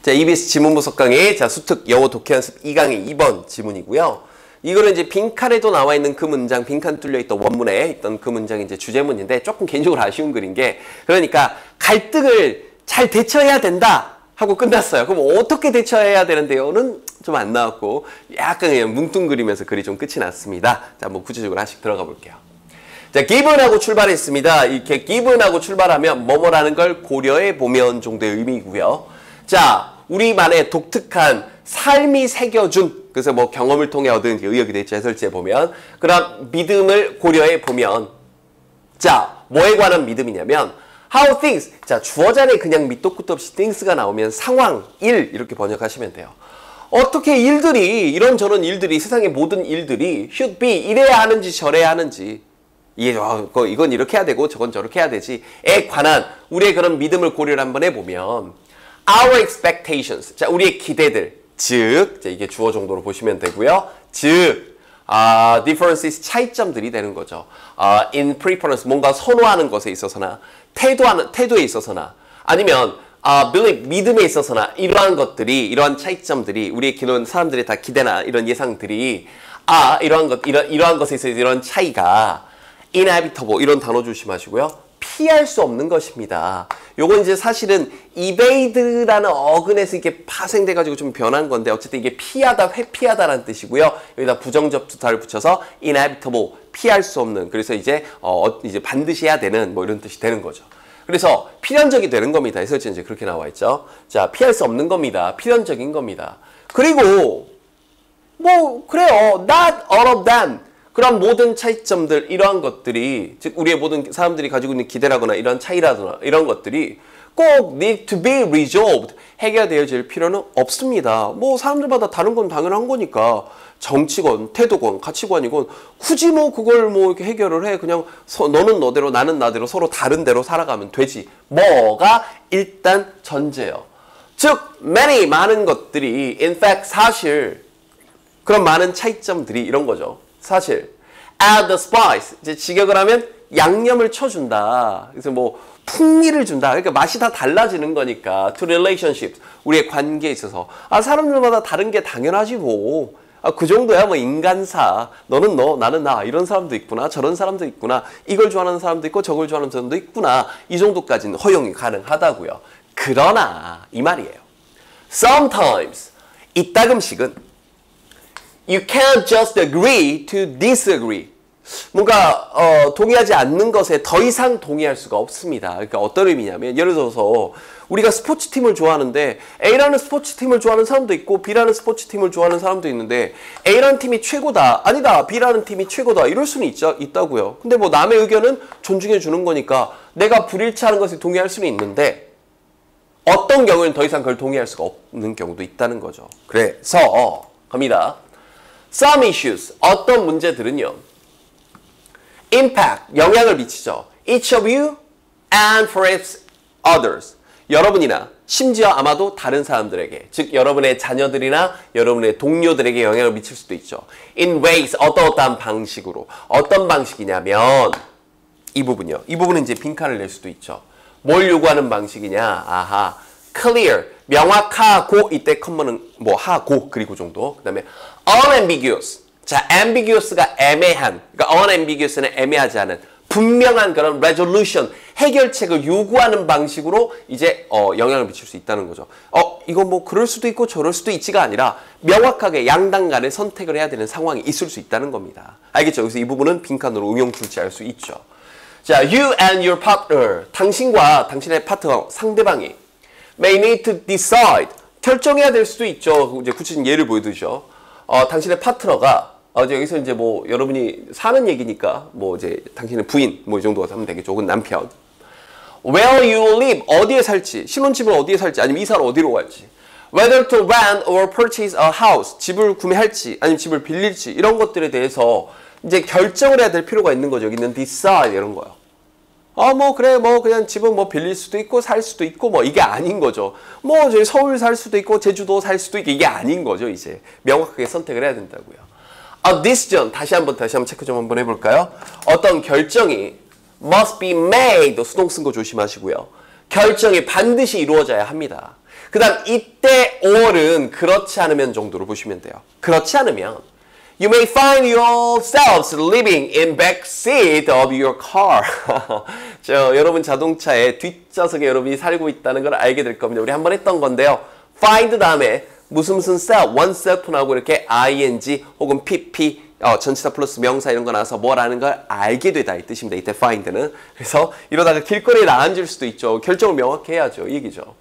자, EBS 지문 분석 강의, 자, 수특 영어 독해 연습 2강의 2번 지문이고요. 이거는 이제 빈칸에도 나와 있는 그 문장, 빈칸 뚫려 있던 원문에 있던 그 문장이 이제 주제문인데 조금 개인적으로 아쉬운 글인 게, 그러니까 갈등을 잘 대처해야 된다 하고 끝났어요. 그럼 어떻게 대처해야 되는데요는 좀 안 나왔고, 약간 그냥 뭉뚱그리면서 글이 좀 끝이 났습니다. 자, 한번 구체적으로 하나씩 들어가 볼게요. 자, given하고 출발했습니다. 이렇게 given하고 출발하면 뭐뭐라는 걸 고려해 보면 정도의 의미고요. 자, 우리만의 독특한 삶이 새겨준, 그래서 뭐 경험을 통해 얻은 의역이 되죠. 해설지에 보면. 그럼 믿음을 고려해 보면, 자, 뭐에 관한 믿음이냐면 how things, 자, 주어 자리에 그냥 밑도 끝도 없이 things가 나오면 상황, 일 이렇게 번역하시면 돼요. 어떻게 일들이, 이런저런 일들이, 세상의 모든 일들이 should be, 이래야 하는지 저래야 하는지, 이건 이렇게 해야 되고 저건 저렇게 해야 되지에 관한 우리의 그런 믿음을 고려를 한번 해보면 our expectations, 자, 우리의 기대들, 즉, 자, 이게 주어 정도로 보시면 되고요. 즉, differences, 차이점들이 되는 거죠. in preference, 뭔가 선호하는 것에 있어서나, 태도에 있어서나, 아니면 believe, 믿음에 있어서나, 이러한 것들이, 이러한 차이점들이, 우리의 기존 사람들의 다 기대나 이런 예상들이, 이러한 것에 있어서 이런 차이가 inevitable, 이런 단어 조심하시고요. 피할 수 없는 것입니다. 요건 이제 사실은 evade라는 어근에서 이게 파생돼가지고 좀 변한 건데, 어쨌든 이게 피하다, 회피하다라는 뜻이고요. 여기다 부정접두사를 붙여서 inevitable, 피할 수 없는, 그래서 이제 반드시 해야 되는 뭐 이런 뜻이 되는 거죠. 그래서 필연적이 되는 겁니다. 해설지 이제 그렇게 나와 있죠. 자, 피할 수 없는 겁니다. 필연적인 겁니다. 그리고 뭐 그래요. Not all of them. 그런 모든 차이점들, 이러한 것들이, 즉 우리의 모든 사람들이 가지고 있는 기대라거나 이런 차이라거나 이런 것들이 꼭 need to be resolved, 해결되어질 필요는 없습니다. 뭐 사람들마다 다른 건 당연한 거니까, 정치건, 태도건, 가치관이건 굳이 뭐 그걸 뭐 이렇게 해결을 해. 그냥 너는 너대로 나는 나대로 서로 다른 대로 살아가면 되지. 뭐가 일단 전제요. 즉 many, 많은 것들이, in fact, 사실 그런 많은 차이점들이 이런 거죠. 사실 add the spice, 이제 직역을 하면 양념을 쳐준다. 그래서 뭐 풍미를 준다. 그러니까 맛이 다 달라지는 거니까 to relationships, 우리의 관계에 있어서 사람들마다 다른 게 당연하지 뭐. 그 정도야 뭐 인간사. 너는 너, 나는 나. 이런 사람도 있구나. 저런 사람도 있구나. 이걸 좋아하는 사람도 있고 저걸 좋아하는 사람도 있구나. 이 정도까지는 허용이 가능하다고요. 그러나 이 말이에요. Sometimes, 이따금씩은 you can't just agree to disagree. 뭔가 동의하지 않는 것에 더 이상 동의할 수가 없습니다. 그러니까 어떤 의미냐면, 예를 들어서 우리가 스포츠팀을 좋아하는데 A라는 스포츠팀을 좋아하는 사람도 있고 B라는 스포츠팀을 좋아하는 사람도 있는데, A라는 팀이 최고다, 아니다, B라는 팀이 최고다, 이럴 수는 있다고요. 근데 뭐 남의 의견은 존중해 주는 거니까 내가 불일치하는 것에 동의할 수는 있는데, 어떤 경우에는 더 이상 그걸 동의할 수가 없는 경우도 있다는 거죠. 그래서 갑니다. Some issues, 어떤 문제들은요, impact, 영향을 미치죠. Each of you and perhaps others, 여러분이나 심지어 아마도 다른 사람들에게, 즉 여러분의 자녀들이나 여러분의 동료들에게 영향을 미칠 수도 있죠. In ways, 어떠한 방식으로. 어떤 방식이냐면 이 부분이요. 이 부분은 이제 빈칸을 낼 수도 있죠. 뭘 요구하는 방식이냐? clear, 명확하고, 이때 컴마는 뭐 하고 그리고 정도. 그 다음에 unambiguous, 자, ambiguous가 애매한, 그러니까 unambiguous는 애매하지 않은, 분명한 그런 resolution, 해결책을 요구하는 방식으로 이제 영향을 미칠 수 있다는 거죠. 이거 뭐 그럴 수도 있고 저럴 수도 있지가 아니라 명확하게 양당 간에 선택을 해야 되는 상황이 있을 수 있다는 겁니다. 알겠죠? 그래서 이 부분은 빈칸으로 응용 출제할 수 있죠. 자, you and your partner, 당신과 당신의 파트너, 상대방이 may need to decide, 결정해야 될 수도 있죠. 이제 구체적인 예를 보여드리죠. 당신의 파트너가, 여기서 이제 뭐 여러분이 사는 얘기니까 뭐 이제 당신의 부인 뭐 이 정도가 하면 되겠죠. 혹은 남편. Where you live, 어디에 살지, 신혼집을 어디에 살지, 아니면 이사를 어디로 갈지. Whether to rent or purchase a house, 집을 구매할지, 아니면 집을 빌릴지, 이런 것들에 대해서 이제 결정을 해야 될 필요가 있는 거죠. 여기 있는 decide 이런 거요. 뭐 그래, 뭐 그냥 집은 뭐 빌릴 수도 있고 살 수도 있고 뭐 이게 아닌 거죠. 뭐 저희 서울 살 수도 있고 제주도 살 수도 있고, 이게 아닌 거죠. 이제 명확하게 선택을 해야 된다고요. A decision, 다시 한번 체크 좀 한번 해볼까요? 어떤 결정이 must be made, 수동 쓴 거 조심하시고요. 결정이 반드시 이루어져야 합니다. 그 다음 이때 or은 그렇지 않으면 정도로 보시면 돼요. 그렇지 않으면 You may find yourselves living in back seat of your car. 여러분 자동차의 뒷좌석에 여러분이 살고 있다는 걸 알게 될 겁니다. 우리 한번 했던 건데요. find 다음에 무슨 self, oneself하고 이렇게 ing 혹은 pp, 전치사 플러스 명사 이런 거 나와서 뭐라는 걸 알게 되다 이 뜻입니다. 이때 find는. 그래서 이러다가 길거리에 나앉을 수도 있죠. 결정을 명확히 해야죠. 이 얘기죠.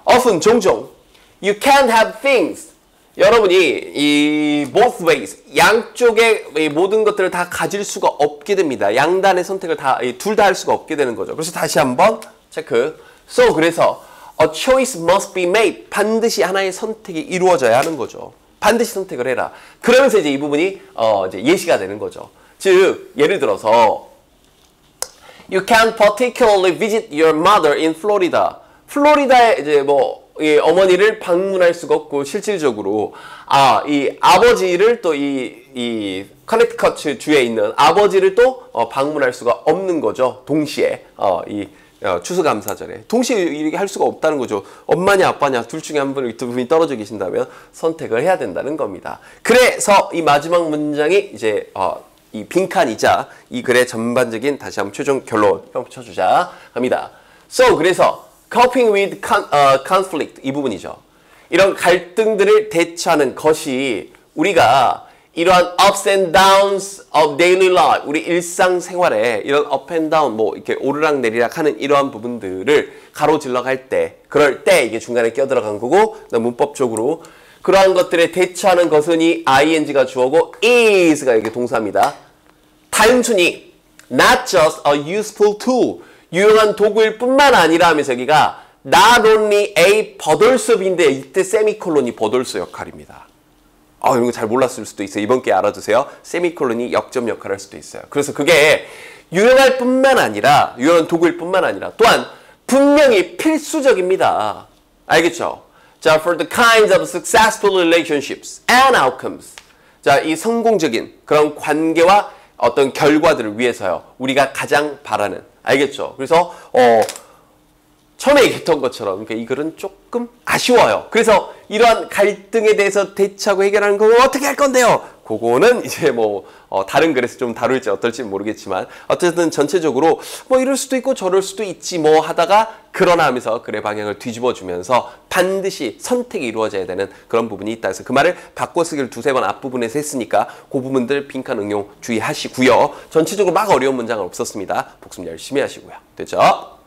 often, 종종 You can't have things. 여러분이 이 both ways, 양쪽의 모든 것들을 다 가질 수가 없게 됩니다. 양단의 선택을 둘 다 할 수가 없게 되는 거죠. 그래서 다시 한번 체크. So, 그래서 a choice must be made. 반드시 하나의 선택이 이루어져야 하는 거죠. 반드시 선택을 해라. 그러면서 이제 이 부분이 이제 예시가 되는 거죠. 즉, 예를 들어서 You can't particularly visit your mother in Florida. 플로리다에 이제 이 어머니를 방문할 수가 없고 실질적으로 이 아버지를 또 이 커네티컷 주에 있는 아버지를 또 방문할 수가 없는 거죠. 동시에 이 추수감사절에 동시에 이렇게 할 수가 없다는 거죠. 엄마냐 아빠냐 둘 중에 한 분이 두 분이 떨어져 계신다면 선택을 해야 된다는 겁니다. 그래서 이 마지막 문장이 이제 이 빈칸이자 이 글의 전반적인 다시 한번 최종 결론 펼쳐주자 합니다. So 그래서 coping with conflict 이 부분이죠. 이런 갈등들을 대처하는 것이 우리가 이러한 ups and downs of daily life 우리 일상생활에 이런 up and down 이렇게 오르락 내리락 하는 이러한 부분들을 가로질러 갈 때 그럴 때 이게 중간에 껴들어간 거고 문법적으로 그러한 것들에 대처하는 것은 이 ing가 주어고 is가 이게 동사입니다. 단순히 not just a useful tool 유용한 도구일 뿐만 아니라 하면서 여기가 not only a but also인데 이때 세미콜론이 but also 역할입니다. 이런 거 잘 몰랐을 수도 있어요. 이번 기회에 알아두세요. 세미콜론이 역점 역할을 할 수도 있어요. 그래서 그게 유용할 뿐만 아니라 유용한 도구일 뿐만 아니라 또한 분명히 필수적입니다. 알겠죠? 자, for the kinds of successful relationships and outcomes. 자, 이 성공적인 그런 관계와 어떤 결과들을 위해서요. 우리가 가장 바라는 알겠죠? 그래서 처음에 얘기했던 것처럼 이 글은 조금 아쉬워요. 그래서 이러한 갈등에 대해서 대처하고 해결하는 거 어떻게 할 건데요? 그거는 이제 다른 글에서 좀 다룰지 어떨지 모르겠지만 어쨌든 전체적으로 이럴 수도 있고 저럴 수도 있지 하다가 그러나 하면서 글의 방향을 뒤집어 주면서 반드시 선택이 이루어져야 되는 그런 부분이 있다 해서 그 말을 바꿔쓰기를 두세 번 앞부분에서 했으니까 그 부분들 빈칸 응용 주의하시고요. 전체적으로 막 어려운 문장은 없었습니다. 복습 열심히 하시고요. 됐죠?